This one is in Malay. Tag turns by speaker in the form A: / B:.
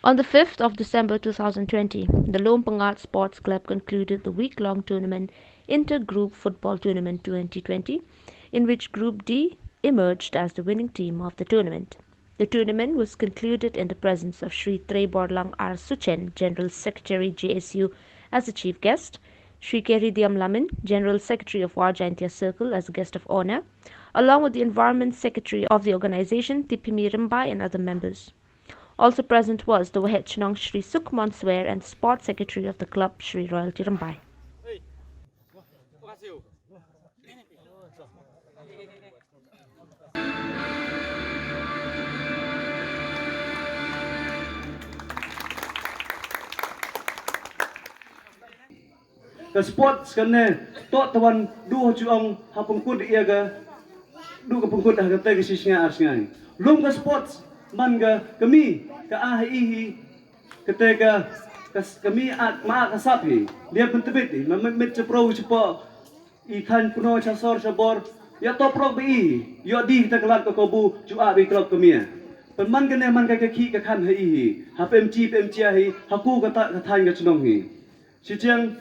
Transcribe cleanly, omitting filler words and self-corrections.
A: On the 5th of December 2020, the Lumpyngngad Sports Club concluded the week-long tournament Inter-Group Football Tournament 2020, in which Group D emerged as the winning team of the tournament. The tournament was concluded in the presence of Sri Borlang R. Suchen, General Secretary JSU, as the chief guest, Sri Keri Diamlamin, General Secretary of Warjaintia Circle, as a guest of honor, along with the Environment Secretary of the organization, Tipimi Rimbai, and other members. Also present was the Wahechnong Sri Sukhman Swer and Sport Secretary of the club, Sri Royalty Rimbai.
B: Ke sport sekarang tok tawan dua juang hapungkut ia ke dua kepungkut dah kata ke sisnya arsngai. Lum ke sport man kami ke ahi ketika kami ma kasapi dia bentebit met cepro cepo ikan kuno casor cabor ya to pro bi yo di kita kelak ke kobu jua bi klub kami. Peman kene man ke ki ke kan hi PMG hi haku kata katain ke cenong hi. Sijang